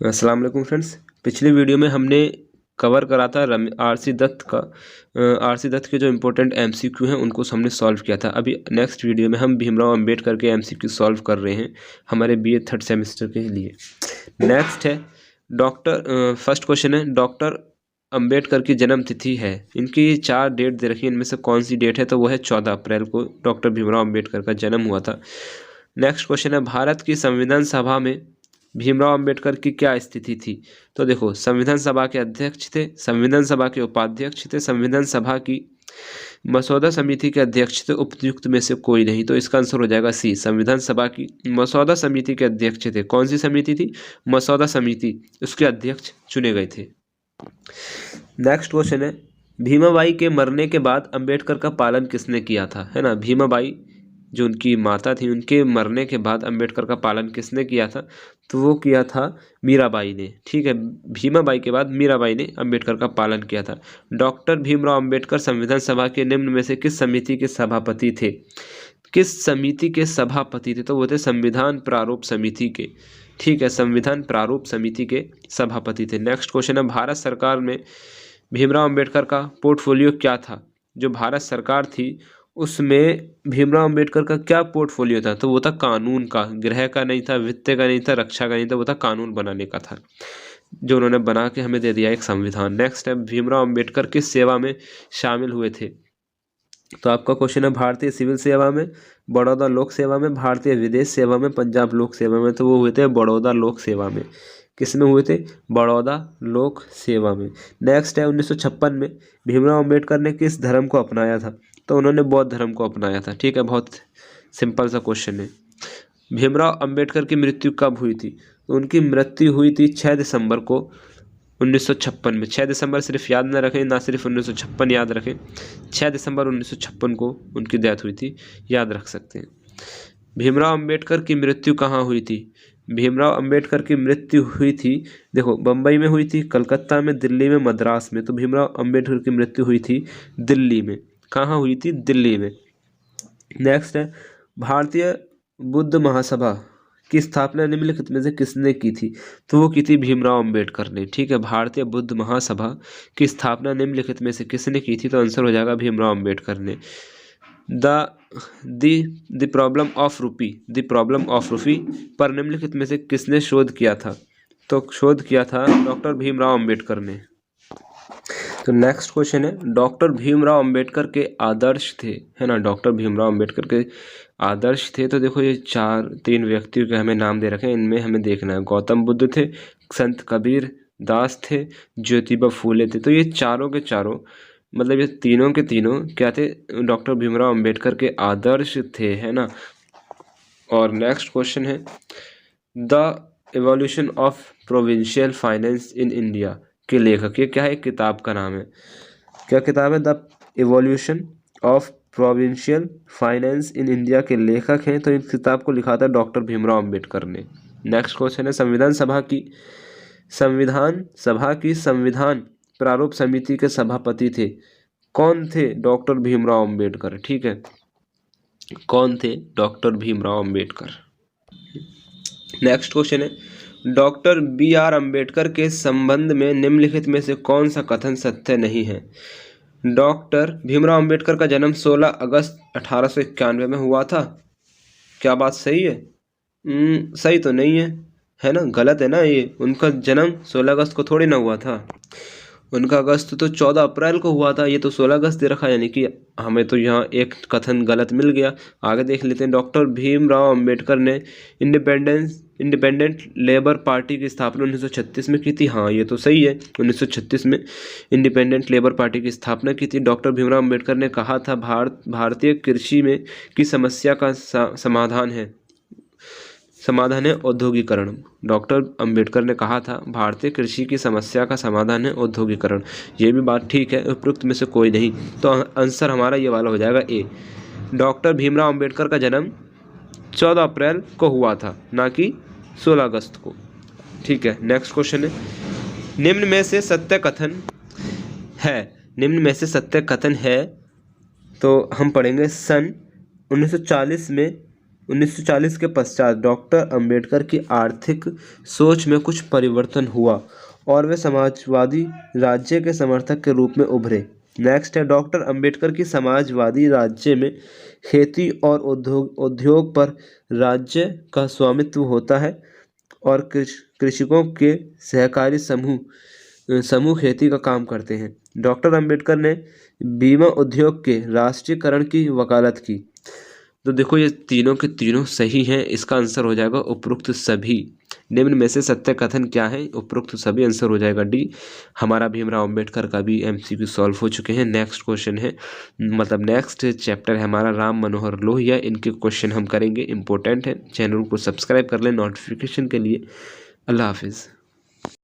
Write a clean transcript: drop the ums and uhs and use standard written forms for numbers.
अस्सलाम वालेकुम फ्रेंड्स। पिछली वीडियो में हमने कवर करा था आरसी दत्त के जो इम्पोर्टेंट एमसीक्यू हैं उनको हमने सॉल्व किया था। अभी नेक्स्ट वीडियो में हम भीमराव अंबेडकर के एमसीक्यू सॉल्व कर रहे हैं हमारे बीए थर्ड सेमेस्टर के लिए। नेक्स्ट है फर्स्ट क्वेश्चन है डॉक्टर अंबेडकर की जन्म तिथि है। इनकी 4 डेट दे रखी है, इनमें से कौन सी डेट है? तो वो है 14 अप्रैल को डॉक्टर भीमराव अंबेडकर का जन्म हुआ था। नेक्स्ट क्वेश्चन है भारत की संविधान सभा में भीमराव अंबेडकर की क्या स्थिति थी? तो देखो, संविधान सभा के अध्यक्ष थे, संविधान सभा के उपाध्यक्ष थे, संविधान सभा की मसौदा समिति के अध्यक्ष थे, उपयुक्त में से कोई नहीं। तो इसका आंसर हो जाएगा सी, संविधान सभा की मसौदा समिति के अध्यक्ष थे। कौन सी समिति थी? मसौदा समिति, उसके अध्यक्ष चुने गए थे। नेक्स्ट क्वेश्चन है भीमाबाई के मरने के बाद अंबेडकर का पालन किसने किया था? है ना, भीमाबाई जो उनकी माता थी, उनके मरने के बाद अंबेडकर का पालन किसने किया था? तो वो किया था मीराबाई ने। ठीक है, भीमाबाई के बाद मीराबाई ने अंबेडकर का पालन किया था। डॉक्टर भीमराव अंबेडकर संविधान सभा के निम्न में से किस समिति के सभापति थे? किस समिति के सभापति थे? तो वो थे संविधान प्रारूप समिति के। ठीक है, संविधान प्रारूप समिति के सभापति थे। नेक्स्ट क्वेश्चन है भारत सरकार में भीमराव अंबेडकर का पोर्टफोलियो क्या था? जो भारत सरकार थी उसमें भीमराव अंबेडकर का क्या पोर्टफोलियो था? तो वो था कानून का, गृह का नहीं था, वित्त का नहीं था, रक्षा का नहीं था, वो था कानून बनाने का था, जो उन्होंने बना के हमें दे दिया एक संविधान। नेक्स्ट है भीमराव अंबेडकर किस सेवा में शामिल हुए थे? तो आपका क्वेश्चन है भारतीय सिविल सेवा में, बड़ौदा लोक सेवा में, भारतीय विदेश सेवा में, पंजाब लोक सेवा में। तो वो हुए थे बड़ौदा लोक सेवा में। किस में हुए थे? बड़ौदा लोक सेवा में। नेक्स्ट है 1956 में भीमराव अंबेडकर ने किस धर्म को अपनाया था? तो उन्होंने बौद्ध धर्म को अपनाया था। ठीक है, बहुत सिंपल सा क्वेश्चन है। भीमराव अंबेडकर की मृत्यु कब हुई थी? तो उनकी मृत्यु हुई थी 6 दिसंबर को 1956 में। 6 दिसंबर सिर्फ याद ना रखें, ना सिर्फ 1956 याद रखें, 6 दिसंबर 1956 को उनकी डेथ हुई थी, याद रख सकते हैं। भीमराव अंबेडकर की मृत्यु कहाँ हुई थी? भीमराव अंबेडकर की मृत्यु हुई थी, देखो, बम्बई में हुई थी, कलकत्ता में, दिल्ली में, मद्रास में। तो भीमराव अंबेडकर की मृत्यु हुई थी दिल्ली में। कहाँ हुई थी? दिल्ली में। नेक्स्ट है भारतीय बुद्ध महासभा की स्थापना निम्नलिखित में से किसने की थी? तो वो की थी भीमराव अंबेडकर ने। ठीक है, भारतीय बुद्ध महासभा की स्थापना निम्नलिखित में से किसने की थी? तो आंसर हो जाएगा भीमराव अंबेडकर ने। द प्रॉब्लम ऑफ रूपी पर निम्नलिखित में से किसने शोध किया था? तो शोध किया था डॉक्टर भीमराव अंबेडकर ने। तो नेक्स्ट क्वेश्चन है डॉक्टर भीमराव अंबेडकर के आदर्श थे, है ना, डॉक्टर भीमराव अंबेडकर के आदर्श थे। तो देखो, ये 3 व्यक्तियों के हमें नाम दे रखे हैं, इनमें हमें देखना है। गौतम बुद्ध थे, संत कबीर दास थे, ज्योतिबा फूले थे। तो ये चारों के चारों, मतलब ये तीनों के तीनों क्या थे? डॉक्टर भीमराव अंबेडकर के आदर्श थे, है ना। और नेक्स्ट क्वेश्चन है the evolution of provincial finance in India के लेखक, ये क्या है? किताब का नाम है, क्या किताब है? The evolution of provincial finance in India के लेखक हैं। तो इस किताब को लिखा था डॉक्टर भीमराव अंबेडकर ने। नेक्स्ट क्वेश्चन है संविधान सभा की संविधान प्रारूप समिति के सभापति थे। कौन थे? डॉक्टर भीमराव अंबेडकर। ठीक है, कौन थे? Doctor Bhimrao Ambedkar. Next question है डॉक्टर बी.आर. अंबेडकर के संबंध में निम्नलिखित में से कौन सा कथन सत्य नहीं है? डॉक्टर भीमराव अंबेडकर का जन्म 16 अगस्त 1891 में हुआ था। क्या बात सही है? सही तो नहीं है ना, गलत है ना ये। उनका जन्म 16 अगस्त को थोड़ी ना हुआ था, उनका अगस्त तो 14 अप्रैल को हुआ था। ये तो 16 अगस्त दे रखा है, यानी कि हमें तो यहाँ एक कथन गलत मिल गया। आगे देख लेते हैं। डॉक्टर भीमराव अंबेडकर ने इंडिपेंडेंट लेबर पार्टी की स्थापना 1936 में की थी। हाँ, ये तो सही है, 1936 में इंडिपेंडेंट लेबर पार्टी की स्थापना की थी। डॉक्टर भीमराव अंबेडकर ने कहा था भारतीय कृषि में की समस्या का समाधान है औद्योगिकरण। डॉक्टर अंबेडकर ने कहा था भारतीय कृषि की समस्या का समाधान है औद्योगिकरण। ये भी बात ठीक है, उपयुक्त में से कोई नहीं। तो आंसर हमारा ये वाला हो जाएगा ए। डॉक्टर भीमराव अंबेडकर का जन्म 14 अप्रैल को हुआ था, ना कि 16 अगस्त को। ठीक है, नेक्स्ट क्वेश्चन है निम्न में से सत्य कथन है। तो हम पढ़ेंगे सन 1940 में 1940 के पश्चात डॉक्टर अंबेडकर की आर्थिक सोच में कुछ परिवर्तन हुआ और वे समाजवादी राज्य के समर्थक के रूप में उभरे। नेक्स्ट है, डॉक्टर अंबेडकर की समाजवादी राज्य में खेती और उद्योग पर राज्य का स्वामित्व होता है और कृषकों के सहकारी समूह खेती का काम करते हैं। डॉक्टर अंबेडकर ने बीमा उद्योग के राष्ट्रीयकरण की वकालत की। तो देखो ये तीनों के तीनों सही हैं। इसका आंसर हो जाएगा उपरोक्त सभी। निम्न में से सत्य कथन क्या है? उपरोक्त सभी आंसर हो जाएगा डी। हमारा भीमराव अंबेडकर का भी एमसीक्यू सॉल्व हो चुके हैं। नेक्स्ट क्वेश्चन है, मतलब नेक्स्ट चैप्टर है हमारा राम मनोहर लोहिया। इनके क्वेश्चन हम करेंगे, इंपॉर्टेंट है। चैनल को सब्सक्राइब कर लें नोटिफिकेशन के लिए। अल्लाह हाफिज़।